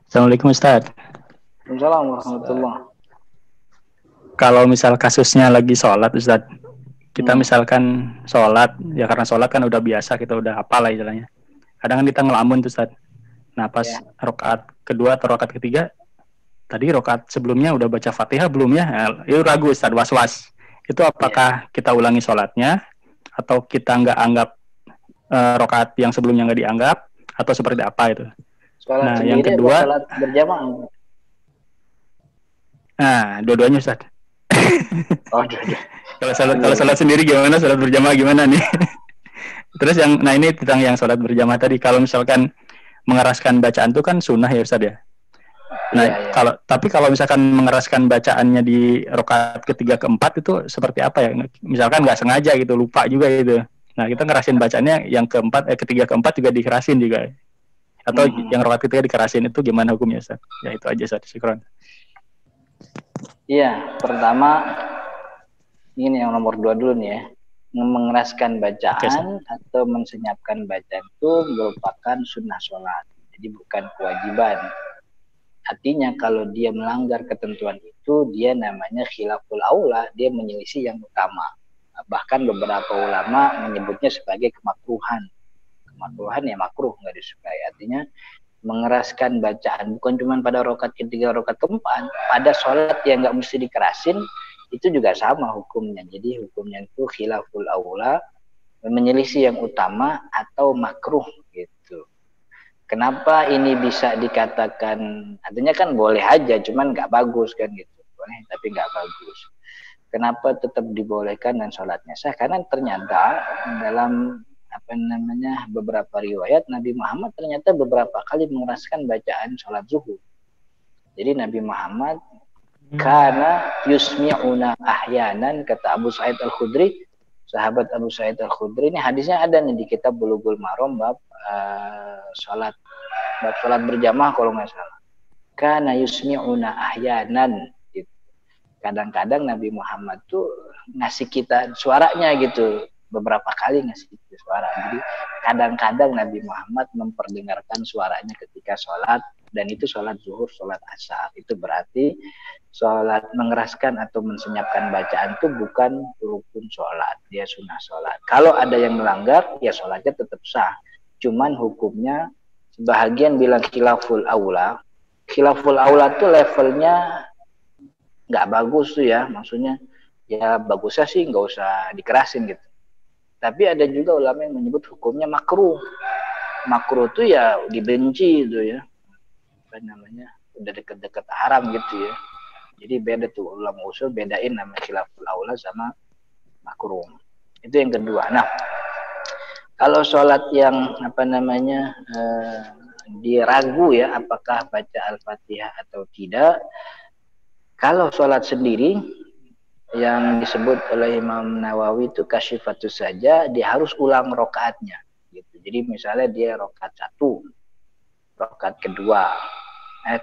Assalamualaikum Ustaz. Waalaikumsalam warahmatullah. Kalau misal kasusnya lagi sholat Ustaz, kita Hmm. misalkan sholat, ya karena sholat kan udah biasa, kita udah hafal lah istilahnya. Kadang kan kita ngelamun tuh Ustaz. Nah pas Ya, rokaat kedua atau rokaat ketiga, tadi rokaat sebelumnya udah baca Fatihah belum ya? Nah, itu ragu Ustaz, was-was. Itu ya. apakah kita ulangi sholatnya, atau kita nggak anggap rokaat yang sebelumnya nggak dianggap, atau seperti apa itu? Sholat Nah yang sendiri apa kedua, sholat berjamaah? nah dua-duanya Ustaz. Oh, dua-dua. Kalau Iya, sholat sendiri gimana, sholat berjamaah gimana nih? Terus nah ini tentang yang sholat berjamaah tadi, kalau misalkan mengeraskan bacaan itu kan sunnah ya Ustaz ya. Nah iya, iya. kalau misalkan mengeraskan bacaannya di rakaat ketiga keempat itu seperti apa ya? Misalkan nggak sengaja gitu, lupa juga gitu. Nah kita ngerasin bacaannya yang ketiga keempat juga dikerasin juga. Atau yang Mhm. rakaat ketiga dikerasin, itu gimana hukumnya Ustaz? Ya itu aja Ustaz. Syukron. Iya, pertama ini yang nomor 2 dulu nih ya. Mengeraskan Oke Ustaz. bacaan atau mensenyapkan bacaan itu merupakan sunnah sholat. Jadi bukan kewajiban. Artinya kalau dia melanggar ketentuan itu, dia namanya khilaful aula, dia menyelisih yang utama. Bahkan beberapa ulama menyebutnya sebagai kemakruhan. Kemakruhan ya makruh, nggak disukai. Artinya mengeraskan bacaan bukan cuma pada rokat ketiga, rokat keempat, pada sholat yang nggak mesti dikerasin itu juga sama hukumnya. Jadi hukumnya itu khilaful aula, menyelisih yang utama atau makruh gitu. Kenapa ini bisa dikatakan, artinya kan boleh aja, cuman nggak bagus kan gitu. Boleh tapi nggak bagus. Kenapa tetap dibolehkan dan sholatnya sah? Karena ternyata dalam apa namanya beberapa riwayat Nabi Muhammad ternyata beberapa kali mengeraskan bacaan sholat zuhur. Jadi Nabi Muhammad karena yusmi'una ahyanan, kata Abu Sa'id Al-Khudri, sahabat Abu Sa'id Al-Khudri, ini hadisnya ada nih di kitab Bulughul Maram bab sholat berjamaah kalau nggak salah. Karena yusmi'una ahyanan gitu. Kadang-kadang Nabi Muhammad tuh ngasih kita suaranya gitu, beberapa kali ngasih kita suara. Jadi kadang-kadang Nabi Muhammad memperdengarkan suaranya ketika sholat, dan itu sholat zuhur, sholat asar. Itu berarti sholat mengeraskan atau mensenyapkan bacaan itu bukan rukun sholat, dia sunnah sholat. Kalau ada yang melanggar, ya sholatnya tetap sah. Cuman hukumnya sebahagian bilang khilaful aula. Khilaful aula tuh levelnya nggak bagus tuh ya, maksudnya ya bagusnya sih nggak usah dikerasin gitu. Tapi ada juga ulama yang menyebut hukumnya makruh. Makruh tuh ya dibenci itu ya, apa namanya, udah deket-deket haram gitu ya. Jadi beda tuh ulama usul bedain nama khilaful aula sama makruh. Itu yang kedua. Nah, kalau sholat yang apa namanya diragu ya apakah baca Al-Fatihah atau tidak, kalau sholat sendiri yang disebut oleh Imam Nawawi itu kasyifatus saja, dia harus ulang rokaatnya gitu. Jadi misalnya dia rokaat 1, rokaat kedua,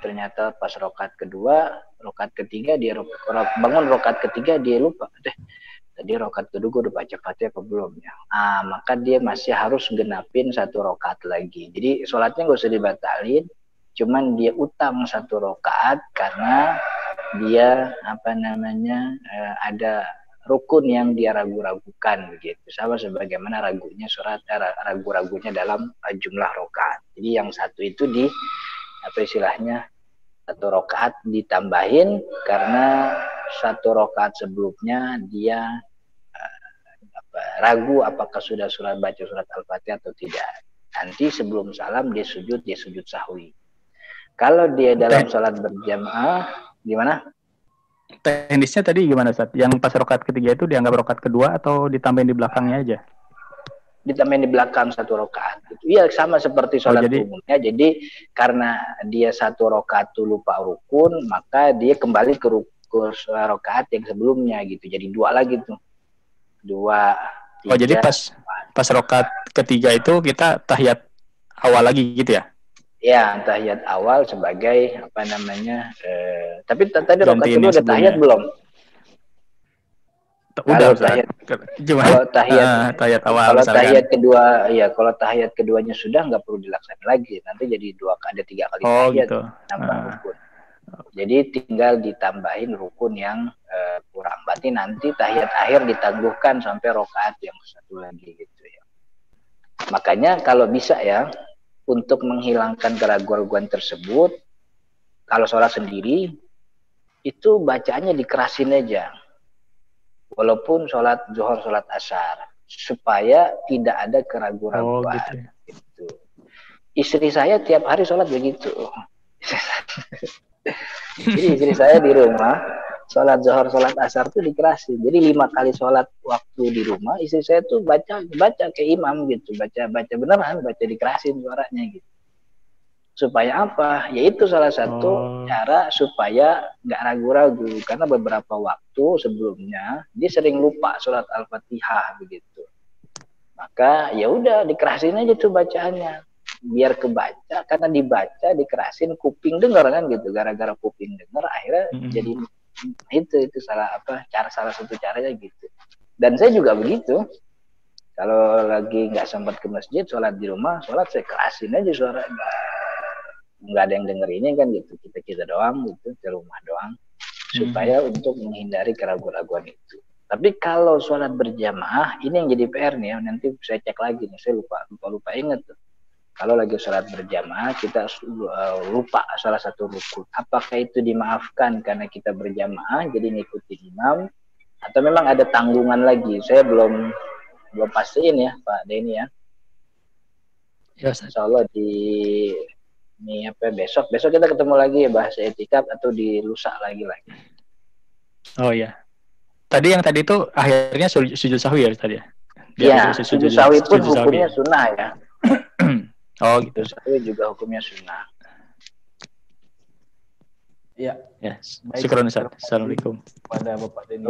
ternyata pas rokaat kedua, rokaat ketiga dia bangun rokaat ketiga dia lupa deh, tadi rokaat kedua gue udah baca Fatihah apa belum ya. Maka dia masih harus genapin 1 rokaat lagi. Jadi sholatnya gak usah dibatalin, cuman dia utang 1 rokaat karena dia apa namanya ada rukun yang dia ragu-ragukan begitu, sama sebagaimana ragu-ragunya dalam jumlah rokaat. Jadi yang satu itu di apa istilahnya 1 rokaat ditambahin karena 1 rokaat sebelumnya dia ragu apakah sudah baca surat Al-Fatihah atau tidak. Nanti sebelum salam dia sujud sahwi. Kalau dia dalam salat berjamaah gimana? Teknisnya tadi gimana Ustaz? Yang pas rokaat ketiga itu dianggap rokaat kedua atau ditambahin di belakangnya aja? Ditambahin di belakang 1 rokaat. Iya sama seperti sholat umumnya. Jadi karena dia 1 rokaat itu lupa rukun, maka dia kembali ke rukun rokaat yang sebelumnya gitu. Jadi 2 lagi tuh. 2, 3. Oh jadi pas rokaat ketiga itu kita tahiyat awal lagi gitu ya? Ya, tahiyat awal sebagai apa namanya? Tapi tadi rokaat Gantiin kedua yang ada tahiyat belum? Udah Kalau Ustaz. tahiyat Cuma kalau tahiyat tahiyat awal kalau misalkan. tahiyat kedua ya kalau tahiyat keduanya sudah nggak perlu dilaksanakan lagi. Nanti jadi ada 3 kali Oh tahiyat gitu. nambah rukun. Jadi tinggal ditambahin rukun yang kurang. Berarti nanti tahiyat akhir ditangguhkan sampai rokaat yang satu lagi gitu ya. Makanya kalau bisa ya untuk menghilangkan keraguan-keraguan tersebut, kalau sholat sendiri itu bacaannya dikerasin aja. Walaupun sholat zuhur, sholat asar, supaya tidak ada Oh keraguan-keraguan. gitu. Gitu. Istri saya tiap hari sholat begitu. Jadi istri saya di rumah sholat zuhur, sholat asar tuh dikerasin. Jadi 5 kali sholat waktu di rumah, istri saya tuh baca kayak imam gitu, baca beneran, baca dikerasin suaranya gitu. Supaya apa? Yaitu salah satu cara supaya nggak ragu-ragu. Karena beberapa waktu sebelumnya dia sering lupa surat Al-Fatihah begitu. Maka ya udah dikerasin aja tuh bacaannya. Biar kebaca, karena dibaca dikerasin kuping dengar kan gitu. Gara-gara kuping dengar akhirnya jadi itu salah satu caranya gitu. Dan saya juga begitu. Kalau lagi nggak sempat ke masjid, sholat di rumah, sholat saya kerasin aja suaranya. Nggak ada yang denger ini kan gitu, kita doang gitu di rumah doang, supaya untuk menghindari keraguan-keraguan itu. Tapi kalau sholat berjamaah ini yang jadi PR nih ya, nanti saya cek lagi nih, saya lupa inget tuh. Kalau lagi sholat berjamaah kita lupa salah satu rukun, apakah itu dimaafkan karena kita berjamaah jadi ngikutin imam, atau memang ada tanggungan lagi? Saya belum pastiin ya Pak Denny ya. Insya Allah besok kita ketemu lagi ya, bahas etikaf atau di lusa lagi. Oh iya. Tadi itu akhirnya sujud sahwi ya tadi ya? Iya, sujud sahwi pun hukumnya sunnah ya. Oh gitu. Sujud sahwi juga hukumnya sunnah. Iya. Ya, syukron Ustaz. Assalamualaikum. Pada Bapak Denny.